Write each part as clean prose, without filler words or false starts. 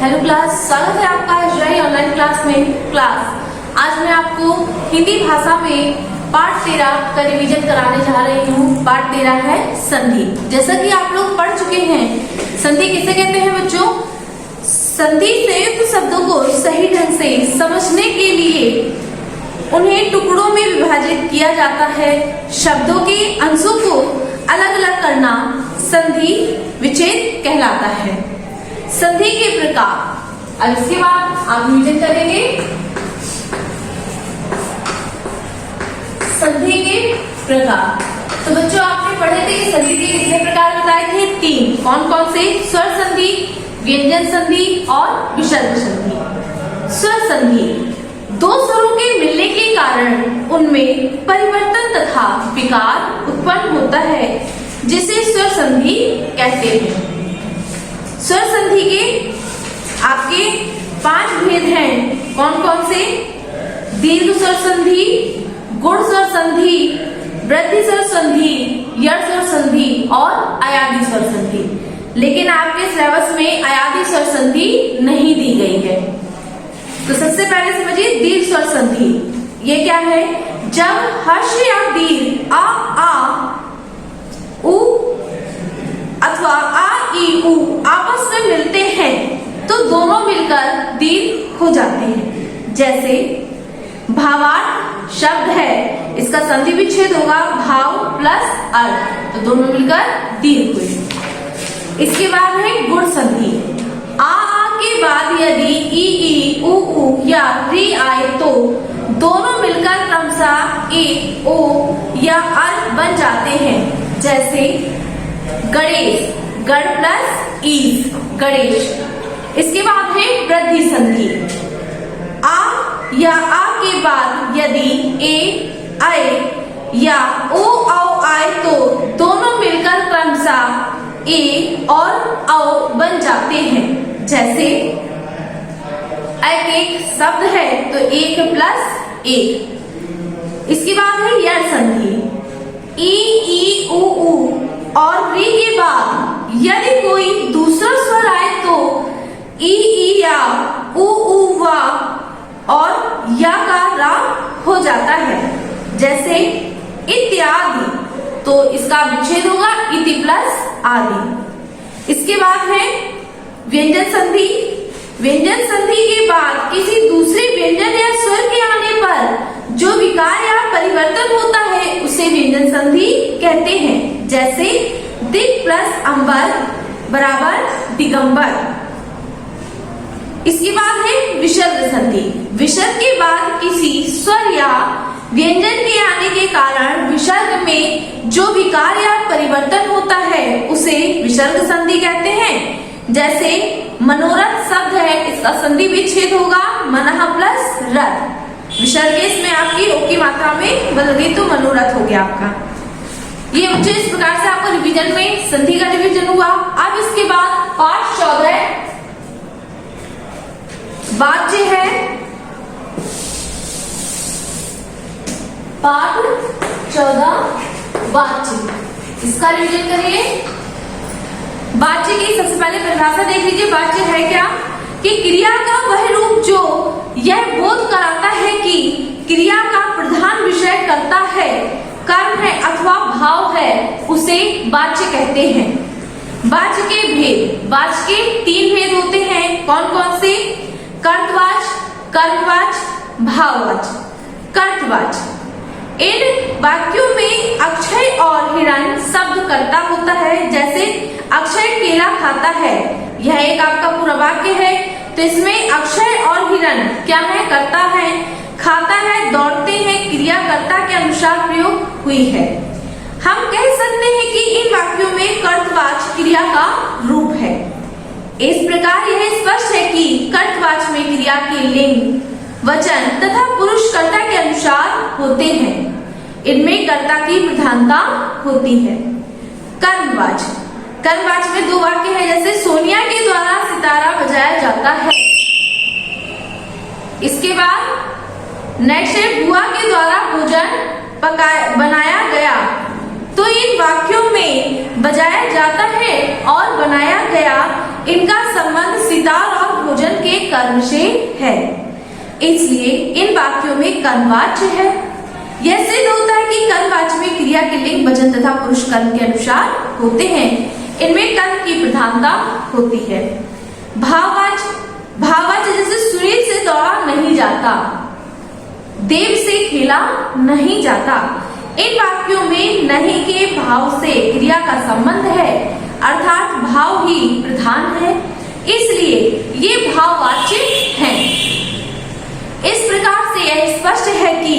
Hello class, स्वागत है आपका जय ऑनलाइन क्लास में। क्लास आज मैं आपको हिंदी भाषा में पाठ 13 का रिवीजन कराने जा रही हूँ। पाठ 13 है संधि। जैसा कि आप लोग पढ़ चुके हैं, संधि किसे कहते हैं बच्चों? संधि संयुक्त शब्दों को सही ढंग से समझने के लिए उन्हें टुकड़ों में विभाजित किया जाता है। शब्दों के अंशों को अलग अलग करना संधि विच्छेद कहलाता है। संधि के प्रकार, अब इसके बाद आप रिवीजन करेंगे। संधि के प्रकार, तो बच्चों आपने पढ़े थे कि संधि के कितने प्रकार बताए थे? 3। कौन कौन से? स्वर संधि, व्यंजन संधि और विसर्ग संधि। स्वर संधि, दो स्वरों के मिलने के कारण उनमें परिवर्तन तथा विकार उत्पन्न होता है, जिसे स्वर संधि कहते हैं। स्वर संधि के आपके 5 भेद हैं। कौन कौन से? दीर्घ स्वर संधि, गुण स्वर संधि, वृद्धि स्वर संधि, यड़ स्वर संधि और अयादी स्वर संधि। लेकिन आपके सिलेबस में अयादी स्वर संधि नहीं दी गई है। तो सबसे पहले समझिए दीर्घ स्वर संधि। ये क्या है? जब हर्ष या दीर्घ आ उ अथवा आ ई उ आपस में मिलते हैं तो दोनों मिलकर दीर्घ हो जाते हैं। जैसे भावार्थ शब्द है, इसका संधि विच्छेद होगा भाव प्लस अर्थ, तो दोनों मिलकर दीर्घ हुए। इसके बाद है गुण संधि। आ के बाद यदि ई उ या री आए तो दोनों मिलकर क्रमशः ए ओ या अर्थ बन जाते हैं। जैसे गणेश, गण प्लस ईस, गणेश। इसके बाद है वृद्धि संधि। आ या आ के बाद यदि ए आए या ओ औ आए तो दोनों मिलकर क्रमशः ए और औ बन जाते हैं। जैसे एक शब्द है तो एक प्लस एक। इसके बाद है यड़ संधि। ई उ और री के बाद यदि कोई दूसरा स्वर आए तो ई या उ वा और या का रा हो जाता है। जैसे इत्यादि, तो इसका विच्छेद होगा इति प्लस आदि। इसके बाद है व्यंजन संधि। व्यंजन संधि के बाद किसी दूसरे व्यंजन या स्वर के आने पर जो विकार या परिवर्तन होता है उसे व्यंजन संधि कहते हैं। जैसे दिक प्लस अंबर बराबर दिगंबर। इसके बाद है विसर्ग संधि। विसर्ग के बाद किसी स्वर या व्यंजन के आने के कारण विसर्ग में जो विकार या परिवर्तन होता है उसे विसर्ग संधि कहते हैं। जैसे मनोरथ शब्द है, इसका संधि विच्छेद होगा मनः प्लस रथ। विसर्ग इसमें आपकी ओ की मात्रा में बदल गई तो मनोरथ हो गया आपका। ये बच्चे इस प्रकार से आपको रिवीजन में संधि का रिवीजन हुआ। अब इसके बाद पाठ 14 वाच्य है। पाठ 14 वाच्य, इसका रिवीजन करिए। वाच्य की सबसे पहले परिभाषा देख लीजिए। वाच्य है क्या? कि क्रिया का वह रूप जो यह बोध कराता है कि क्रिया का प्रधान विषय कर्ता है, कर्म है अथवा भाव है, उसे वाच्य कहते हैं। वाच्य के भेद, वाच्य के 3 भेद होते हैं। कौन कौन से? कर्तवाच्य, कर्मवाच्य, भाववाच्य। कर्तवाच्य, इन वाक्यों में अक्षय और हिरण शब्द कर्ता होता है। जैसे अक्षय केला खाता है, यह एक आपका पूरा वाक्य है, तो इसमें अक्षय और हिरण क्या है? कर्ता है। खाता है, दौड़ते हैं, क्रिया कर्ता के अनुसार प्रयोग हुई है। हम कह सकते हैं कि इन वाक्यों में कर्तवाच्य क्रिया का रूप है। इस प्रकार यह स्पष्ट है कि कर्तवाच्य में क्रिया के लिंग, वचन तथा पुरुष कर्ता के अनुसार होते हैं। इनमें कर्ता की प्रधानता होती है। कर्मवाच्य, कर्मवाच्य में 2 वाक्य है। जैसे सोनिया के द्वारा सितारा बजाया जाता है। इसके बाद नेक्स्ट है बुआ के द्वारा भोजन बनाया गया। तो इन वाक्यों में बजाया जाता है और बनाया गया इनका संबंध सितार और भोजन के कर्म से है, इसलिए इन वाक्यों में कर्मवाच्य है। यह सिद्ध होता है कि कर्मवाच्य में क्रिया के लिंग वचन तथा पुरुष कर्म के अनुसार होते हैं। इनमें कर्म की प्रधानता होती है। भाववाच्य जैसे सुनील से दौड़ा नहीं जाता, देव से खेला नहीं जाता। इन वाक्यों में नहीं के भाव से क्रिया का संबंध है, अर्थात भाव ही प्रधान है, इसलिए ये भाववाच्य हैं। इस प्रकार से यह स्पष्ट है कि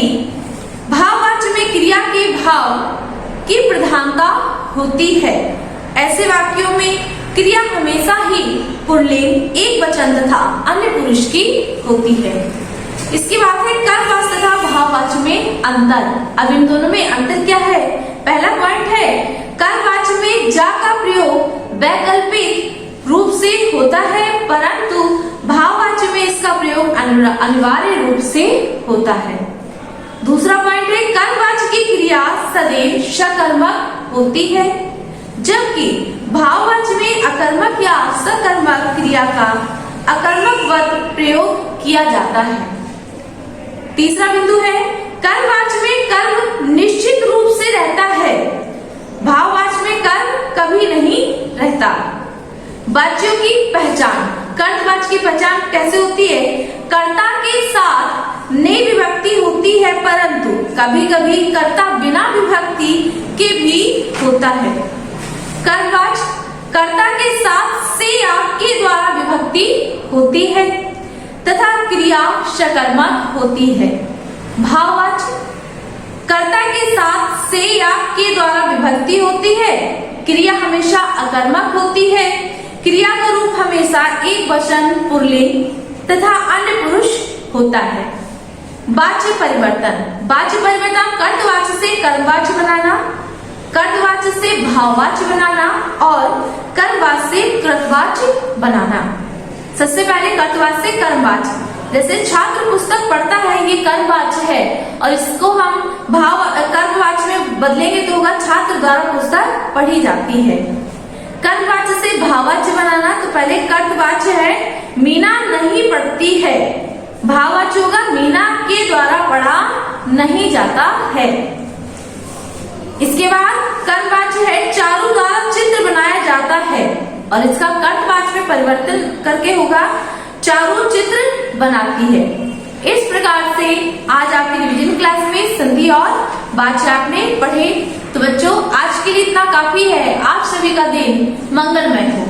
भाववाच्य में क्रिया के भाव की प्रधानता होती है। ऐसे वाक्यों में क्रिया हमेशा ही पुल्लिंग, एक वचन तथा अन्य पुरुष की होती है। इसकी बात है कर्मवाच्य तथा भाववाच्य में अंतर। अब इन दोनों में अंतर क्या है? पहला पॉइंट है कर्मवाच्य में जा का प्रयोग वैकल्पिक रूप से होता है, परंतु भाववाच्य में इसका प्रयोग अनिवार्य रूप से होता है। दूसरा पॉइंट है कर्मवाच्य की क्रिया सदैव सकर्मक होती है, जबकि भाववाच्य में अकर्मक या सकर्मक क्रिया का अकर्मकवत प्रयोग किया जाता है। तीसरा बिंदु है कर्मवाच्य में कर्म निश्चित रूप से रहता है, भाववाच्य में कर्म कभी नहीं रहता। वाच्यों की पहचान, कर्तवाच्य की पहचान कैसे होती है? कर्ता के साथ ने विभक्ति होती है, परंतु कभी कभी कर्ता बिना विभक्ति के भी होता है। कर्मवाच्य कर्ता के साथ से या के द्वारा विभक्ति होती है तथा क्रिया सकर्मक होती है। भाववाच्य कर्ता के साथ से या के द्वारा विभक्ति होती है, क्रिया हमेशा अकर्मक होती है, क्रिया का रूप हमेशा एक वचन पुल्लिंग तथा अन्य पुरुष होता है। वाच्य परिवर्तन, वाच्य परिवर्तन कर्तवाच्य से कर्मवाच्य बनाना, कर्तवाच्य से भाववाच्य बनाना और कर्मवाच्य से कृतवाच्य बनाना। सबसे पहले कर्तवाच्य से कर्मवाच्य, जैसे छात्र पुस्तक पढ़ता है, ये कर्मवाच्य है और इसको हम कर्मवाच्य में बदलेंगे तो होगा छात्र द्वारा पुस्तक पढ़ी जाती है। कर्मवाच्य से भाववाच्य बनाना, तो पहले कर्तवाच्य है मीना नहीं पढ़ती है, भाववाच्य होगा मीना के द्वारा पढ़ा नहीं जाता है। इसके बाद कर्मवाच्य है चारू द्वारा चित्र बनाया जाता है और इसका कर्तवाच्य में परिवर्तन करके होगा चारू चित्र बनाती है। इस प्रकार से आज आपकी रिवीजन क्लास में संधि और वाच्य आपने पढ़े। तो बच्चों आज के लिए इतना काफी है। आप सभी का दिन मंगलमय हो।